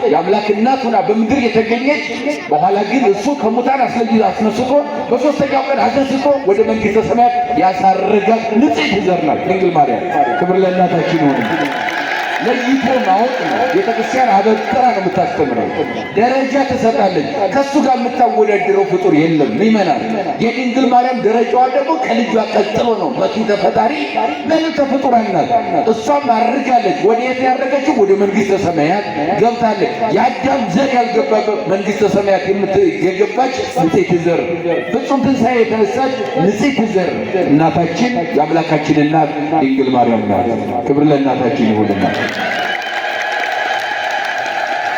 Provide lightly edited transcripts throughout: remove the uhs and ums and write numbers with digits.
የአምላክ እናት ሆና በምድር የተገኘች በኋላ ግን እሱ ከሙታን አስነስቶ በሶስተኛው ቀን አስነስቶ ወደ መንግሥተ ሰማያት ያሳረጋት ንጽሕት ዘር ናት ድንግል ማርያም። ክብር ለእናታችን ይሁን። ለይቶ ማወቅ ነው። ቤተክርስቲያን አበጥራ ነው የምታስተምረው። ደረጃ ትሰጣለች። ከሱ ጋር የምታወዳድረው ፍጡር የለም። ይመናል። የድንግል ማርያም ደረጃዋ ደግሞ ከልጇ ቀጥሎ ነው። መክሊተ ፈጣሪ መልዕልተ ፍጡራን ናት። እሷም አርጋለች። ወደ የት ያረገችው? ወደ መንግሥተ ሰማያት ገብታለች። የአዳም ዘር ያልገባበት መንግሥተ ሰማያት የገባች ንጽሕት ዘር፣ ፍጹም ትንሣኤ የተነሳች ንጽሕት ዘር እናታችን የአምላካችን እናት ድንግል ማርያም ናት። ክብር ለእናታችን ይሁንና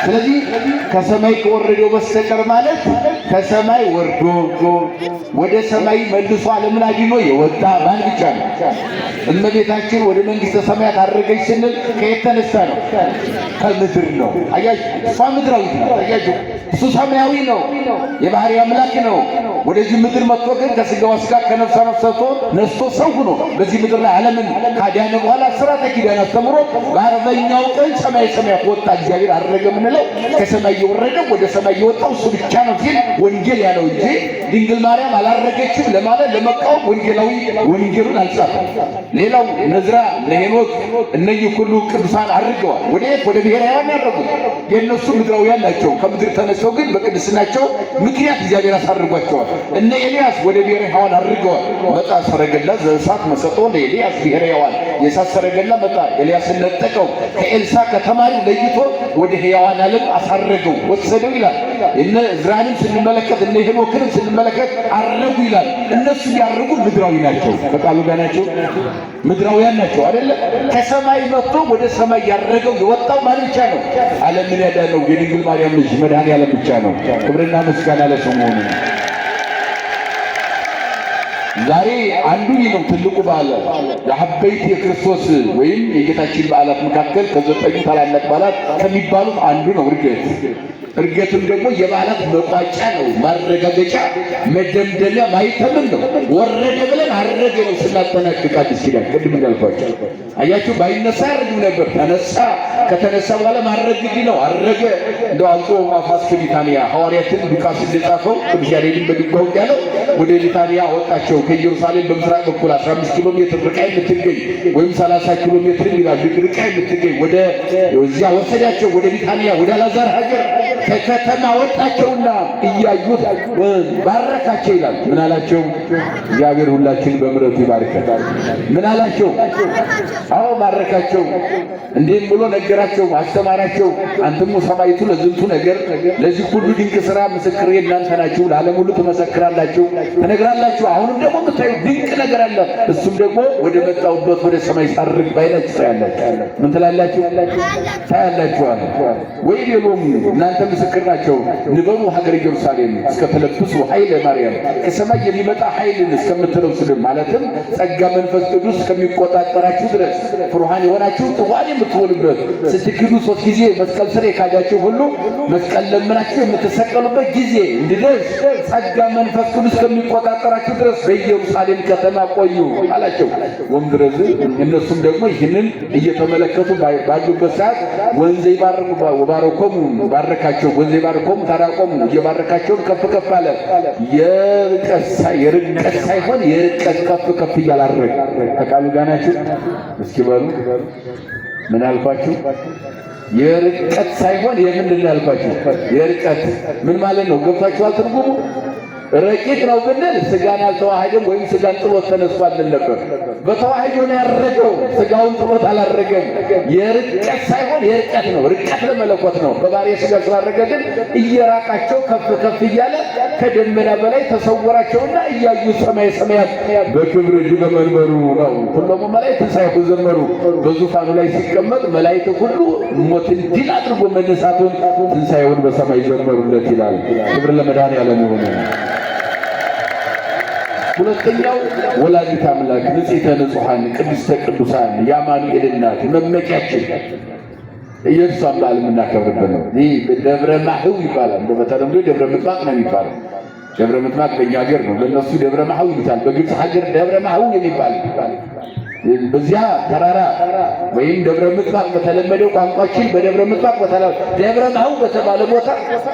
ስለዚህ ከሰማይ ከወረደው በስተቀር ማለት ከሰማይ ወርዶ ወደ ሰማይ መልሶ ዓለምን አድኖ የወጣ ማን ብቻ ነው? እመቤታችን ወደ መንግሥተ ሰማያት አረገች ስንል ከየት ተነሳ ነው? ከምድር ነው። አያችሁ፣ እሷ ምድራዊት ናት። አያችሁ፣ እሱ ሰማያዊ ነው፣ የባህሪ አምላክ ነው። ወደዚህ ምድር መጥቶ ግን ከሥጋዋ ሥጋ ከነፍሷ ነፍስ ነስቶ ሰው ሆኖ በዚህ ምድር ላይ ዓለምን ካዳነ በኋላ ሥርዓተ ኪዳን አስተምሮ በአርበኛው ቀን ሰማይ ሰማያት ወጣ እግዚአብሔር አረገ ምንለው ከሰማይ የወረደው ወደ ሰማይ የወጣው እሱ ብቻ ነው ሲል ወንጌል ያለው እንጂ ድንግል ማርያም አላረገችም ለማለት ለመቃወም ወንጌላዊ ወንጌሉን አልጻፈም። ሌላው ነዝራ ለሄኖክ እነዚህ ሁሉ ቅዱሳን አድርገዋል። ወዴት? ወደ ብሔረ ሕያዋን ያረጉት የእነሱ ምድራውያን ናቸው። ከምድር ተነስተው ግን በቅድስናቸው ምክንያት እግዚአብሔር አሳርጓቸዋል። እነ ኤልያስ ወደ ብሔረ ሕያዋን አድርገዋል። መጣ ሰረገላ ዘእሳት መሰጦ ለኤልያስ ብሔረ ሕያዋን የእሳት ሰረገላ መጣ፣ ኤልያስን ነጠቀው፣ ከኤልሳ ከተማሪው ለይቶ ወደ ሕያዋን ዓለም አሳረገው ወሰደው ይላል። እነ ዕዝራንም ስንመለከት እነ ሄኖክንም ስንመለከት አረጉ ይላል። እነሱ ያረጉ ምድራዊ ናቸው። በቃሉ ጋር ናቸው፣ ምድራውያን ናቸው አይደለ? ከሰማይ መጥቶ ወደ ሰማይ ያረገው የወጣው ማን ብቻ ነው? ዓለምን ያዳነው የድንግል ማርያም ልጅ መድኃኔዓለም ብቻ ነው። ክብርና ምስጋና ለስሙ ይሁን። ዛሬ አንዱ ነው ትልቁ በዓል የአበይት የክርስቶስ ወይም የጌታችን በዓላት መካከል ከዘጠኙ ታላላቅ በዓላት ከሚባሉት አንዱ ነው ዕርገት። ዕርገትም ደግሞ የበዓላት መቋጫ ነው፣ ማረጋገጫ፣ መደምደሚያ፣ ማይተምን ነው። ወረደ ብለን አረገ ነው ስናጠናቅቅ አዲስ ኪዳን ቅድም እንዳልኳቸው አያችሁ። ባይነሳ ያረግም ነበር፣ ተነሳ። ከተነሳ በኋላ ማረግ ግድ ነው፣ አረገ። እንደው አልጾ ማፋስ ከቢታንያ ሐዋርያትን ሉቃስ እንደጻፈው ቅዱስ ያሬድን በድጓው ያለው ወደ ቢታንያ አወጣቸው። ከኢየሩሳሌም በምስራቅ በኩል 15 ኪሎ ሜትር ርቃ የምትገኝ ወይም 30 ኪሎ ሜትር ይላል ርቃ የምትገኝ ወደ እዚያ ወሰዳቸው፣ ወደ ቢታንያ ወደ አልዓዛር ሀገር ከከተማ ወጣቸውና እያዩት ባረካቸው ይላል። ምን አላቸው? እግዚአብሔር ሁላችን በምሕረቱ ይባርከን። ምን አላቸው? አዎ ባረካቸው። እንዴም ብሎ ነገራቸው፣ አስተማራቸው። አንተሙ ሰማይቱ ለዝንቱ ነገር፣ ለዚህ ሁሉ ድንቅ ሥራ ምስክሬ እናንተ ናችሁ፣ ለዓለም ሁሉ ትመሰክራላችሁ፣ ትነግራላችሁ። አሁንም ደግሞ የምታዩት ድንቅ ነገር አለ። እሱም ደግሞ ወደ መጣሁበት ወደ ሰማይ ሳርግ ባይናችሁ ታያላችሁ። ምን ትላላችሁ? ታያላችኋል ወይ ሌሎም እናንተ ምስክር ናቸው። ንበሩ ሀገረ ኢየሩሳሌም እስከተለብሱ ኃይለ ማርያም ከሰማይ የሚመጣ ኃይልን እስከምትለብሱ ማለትም ጸጋ መንፈስ ቅዱስ እስከሚቆጣጠራችሁ ድረስ ፍሩሃን የሆናችሁ ጥዋን የምትሆኑበት ስትክዱ 3 ጊዜ መስቀል ስር የካዳችሁ ሁሉ መስቀል ለምናችሁ የምትሰቀሉበት ጊዜ እንድደርስ ጸጋ መንፈስ ቅዱስ እስከሚቆጣጠራችሁ ድረስ በኢየሩሳሌም ከተማ ቆዩ አላቸው። ወምድረዝ እነሱም ደግሞ ይህንን እየተመለከቱ ባሉበት ሰዓት ወንዘ ይባርኩ ወባረኮሙ ባረካቸው። ወንዘ ይባርኮሙ ታራቆሙ እየባረካቸው ከፍ ከፍ አለ። የርቀት ሳይሆን የርቀት ከፍ ከፍ እያላረገ ተቃሉ ጋር ናችሁ። እስኪ በሉ ምን አልኳችሁ? የርቀት ሳይሆን የምንድን ያልኳችሁ? የርቀት ምን ማለት ነው? ገብታችኋል ትርጉሙ? ረቂቅ ነው ብንል ስጋን ያልተዋሃደም ወይም ስጋን ጥሎት ተነስቷል ነበር። በተዋህዶ ነው ያረገው፣ ስጋውን ጥሎት አላረገም። የርቀት ሳይሆን የርቀት ነው። ርቀት ለመለኮት ነው። በባሕርየ ስጋ ስላረገ ግን እየራቃቸው ከፍ ከፍ እያለ ከደመና በላይ ተሰወራቸውና እያዩ ሰማይ ሰማያት በክብር ዲበ መንበሩ ነው ሁሉም መላእክት ሳይሁ ዘመሩ። በዙፋኑ ላይ ሲቀመጥ መላእክት ሁሉ ሞትን ድል አድርጎ መነሳቱን ትንሣኤውን በሰማይ ዘመሩለት ይላል። ክብር ለመድኃኔዓለም ይሁን። ሁለተኛው ወላዲተ አምላክ ንጽሕተ ንጹሐን ቅድስተ ቅዱሳን የአማኑኤል እናት መመኪያችን የእሷን በዓል የምናከብርበት ነው። ይህ ደብረ ማህው ይባላል። በተለምዶ ደብረ ምጥማቅ ነው የሚባለው። ደብረ ምጥማቅ በእኛ ሀገር ነው፣ ለእነሱ ደብረ ማህው ይሉታል። በግብፅ ሀገር ደብረ ማህው የሚባል በዚያ ተራራ ወይም ደብረ ምጥማቅ በተለመደው ቋንቋችን በደብረ ምጥማቅ ደብረ ማው በተባለ ቦታ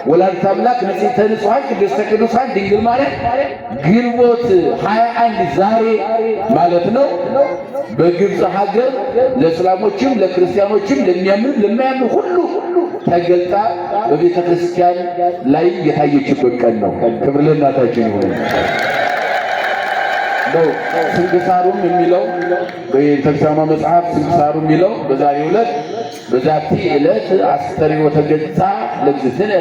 ወላዲተ አምላክ ንጽሕተ ንጹሐን ቅድስተ ቅዱሳን ድንግል ማርያም ግንቦት 21 ዛሬ ማለት ነው በግብፅ ሀገር ለእስላሞችም ለክርስቲያኖችም ለሚያምኑ ሁሉ ተገልጣ በቤተ ክርስቲያን ላይ የታየችበት ቀን ነው። ክብር ለእናታችን ይሁን። ነው ስንክሳሩም የሚለው በተክሳማ መጽሐፍ ስንክሳሩ የሚለው በዛሬው ዕለት በዛቲ ዕለት አስተርእዮ ተገጻ ለእግዝእትነ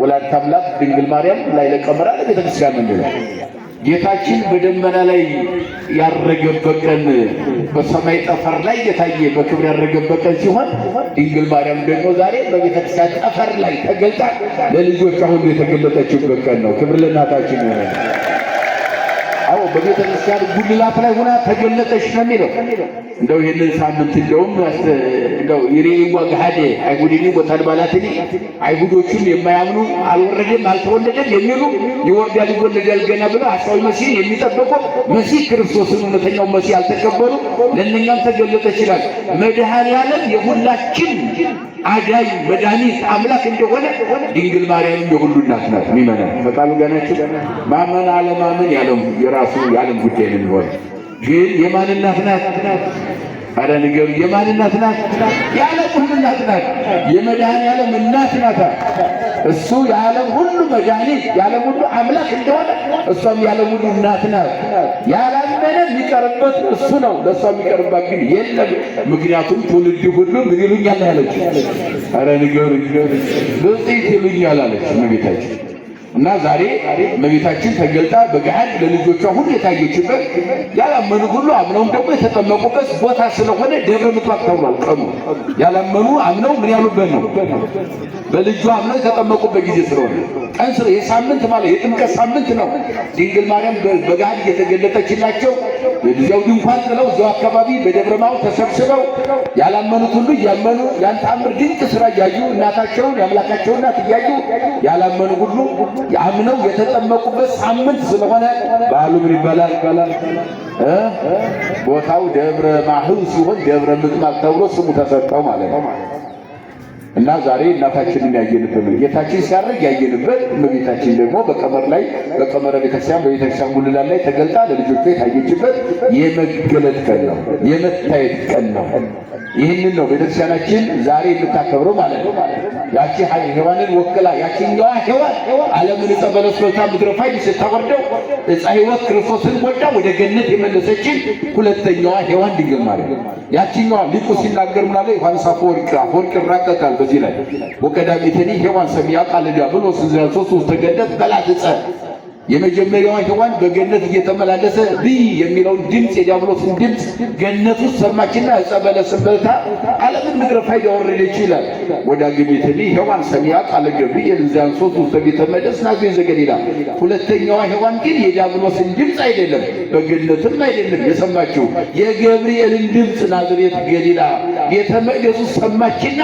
ወላዲተ አምላክ ድንግል ማርያም ላይ ለቀመራ ለቤተ ክርስቲያን ነው። ጌታችን በደመና ላይ ያረገበት ቀን በሰማይ ጠፈር ላይ የታየ በክብር ያረገበት ቀን ሲሆን ድንግል ማርያም ደግሞ ዛሬ በቤተ ክርስቲያን ጠፈር ላይ ተገልጣ ለልጆቿ ሁሉ የተገለጠችበት ቀን ነው። ክብር ለእናታችን ይሁን። አዎ በቤተ ክርስቲያን ጉልላት ላይ ሆና ተገለጠች ነው የሚለው። እንደው ይሄንን ሳምንት እንደው ይሬዋ ገሃደ አይሁድኒ ወተልባላትኒ አይሁዶቹም የማያምኑ አልወረደም አልተወለደም የሚሉ ይወርዳል ይወለዳል ገና ብለው ሐሳዊ መሲህ የሚጠብቁ መሲህ ክርስቶስን እውነተኛው መሲህ ያልተቀበሉ ለእነኛም ተገለጠ ይችላል። መድኃኔዓለም የሁላችን አዳኝ መድኃኒት አምላክ እንደሆነ ድንግል ማርያም የሁሉ እናት ናት። ሚመናን በቃሉ ጋናችሁ ማመን አለማመን ያለው የራሱ ያለም ጉዳይ ነው የሚሆነው። ግን የማን እናት ናት? አረ ንገሩ፣ የማን እናት ናት? የዓለም ሁሉ እናት ናት። የመድኃኔዓለም እናት ናት። እሱ የዓለም ሁሉ መድኃኒት የዓለም ሁሉ አምላክ እንደሆነ እሷም የዓለም ሁሉ እናት ናት። ያላመነ የሚቀርበት እሱ ነው። ለእሷ የሚቀርባት ግን የለም። ምክንያቱም ትውልድ ሁሉ ምን ይሉኛል ያለች። አረ ንገሩ፣ ብፅዕት ይሉኛል አለች እመቤታችን። እና ዛሬ እመቤታችን ተገልጣ በገሃድ ለልጆቿ ሁሉ የታየችበት ያላመኑ ሁሉ አምነውም ደግሞ የተጠመቁበት ቦታ ስለሆነ ደብረ ምጥማቅ ተብሏል። ቀኑ ያላመኑ አምነው ምን ያሉበት ነው። በልጇ አምነው የተጠመቁበት ጊዜ ስለሆነ ቀን የሳምንት ማለት የጥምቀት ሳምንት ነው። ድንግል ማርያም በገሃድ እየተገለጠችላቸው የጊዜው ድንኳን ጥለው እዚያው አካባቢ በደብረ ማው ተሰብስበው ያላመኑት ሁሉ እያመኑ ያን ተአምር ድንቅ ስራ እያዩ እናታቸውን የአምላካቸውን እናት እያዩ ያላመኑ ሁሉ አምነው የተጠመቁበት ሳምንት ስለሆነ በዓሉ ምን ይባላል? ቦታው ደብረ ማህው ሲሆን ደብረ ምጥማቅ ተብሎ ስሙ ተሰጠው ማለት ነው። እና ዛሬ እናታችንን ያየንበት ነው። ጌታችን ሲያርግ ያየንበት፣ እመቤታችን ደግሞ በቀመር ላይ በቀመረ ቤተክርስቲያን በቤተክርስቲያን ጉልላት ላይ ተገልጣ ለልጆቿ የታየችበት የመገለጥ ቀን ነው፣ የመታየት ቀን ነው። ይህንን ነው ቤተክርስቲያናችን ዛሬ የምታከብረው ማለት ነው። ያቺ ሔዋንን ወክላ ያቺኛዋ ሔዋን ዓለምን ዕፀ በለስ በልታ ምድረ ፋይድ ስታወርደው ዕፀ ሕይወት ክርስቶስን ወልዳ ወደ ገነት የመለሰችን ሁለተኛዋ ሔዋን ድንግል ማርያም። ያቺኛዋ ሊቁ ሲናገር ምናለ ዮሐንስ አፈወርቅ ይራቀቃል በዚህ ላይ ወቀዳሚትኒ ሔዋን ሰሚያ ቃል ዲያብሎስ ዘሶስ ተገደት በላት ዕፀ የመጀመሪያዋ ሔዋን በገነት እየተመላለሰ የሚለውን ድምፅ የዲያብሎስን ድምፅ ገነት ውስጥ ሰማችና ዕፀ በለስን በልታ ዓለምን ምድረ ፋይድ ያወረደች ይላል። ወዳግሚትኒ ሔዋን ሰሚያ ቃለ ገብርኤል ዘአንሶት ውስተ ቤተ መቅደስ ናዝሬት ዘገሊላ። ሁለተኛዋ ሔዋን ግን የዲያብሎስን ድምፅ አይደለም በገነትም አይደለም የሰማችው የገብርኤልን ድምፅ ናዝሬት ገሊላ ቤተ መቅደሱ ሰማችና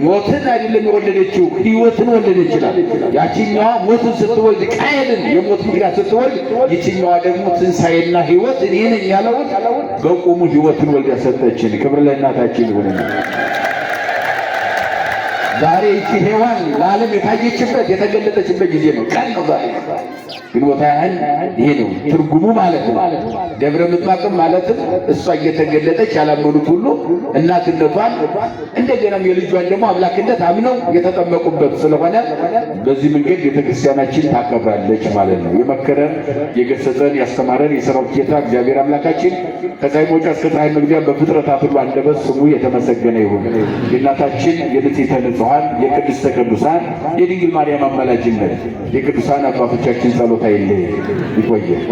ሞትን አይደለም የወለደችው ሕይወትን ወለደች ይላል። ያቺኛዋ ሞትን ስትወልድ ቃየልን የሞት ምክንያት ስትወልድ፣ ይቺኛዋ ደግሞ ትንሣኤና ሕይወት እኔ ነኝ ያለውን በቁሙ ሕይወትን ወልዳ ሰጠችን። ክብር ለእናታችን ይሁን። ዛሬ ይቺ ሔዋን ለዓለም የታየችበት የተገለጠችበት ጊዜ ነው፣ ቀን ነው ዛሬ። ግንቦት 21 ይሄ ነው ትርጉሙ ማለት ነው። ደብረ ምጥማቅም ማለትም እሷ እየተገለጠች ያላመኑት ሁሉ እናትነቷን እንደገናም የልጇን ደግሞ አምላክነት አምነው የተጠመቁበት ስለሆነ በዚህ መንገድ ቤተክርስቲያናችን ታከብራለች ማለት ነው። የመከረን የገሰጸን ያስተማረን የሰራዊት ጌታ እግዚአብሔር አምላካችን ከፀሐይ መውጫ እስከ ፀሐይ መግቢያ በፍጥረታት ሁሉ አንደበት ስሙ የተመሰገነ ይሁን። የእናታችን የንጽሕተ ንጹሐን የቅድስተ ቅዱሳን የድንግል ማርያም አማላጅነት የቅዱሳን አባቶቻችን ጸሎት አይለየን። ይቆየን።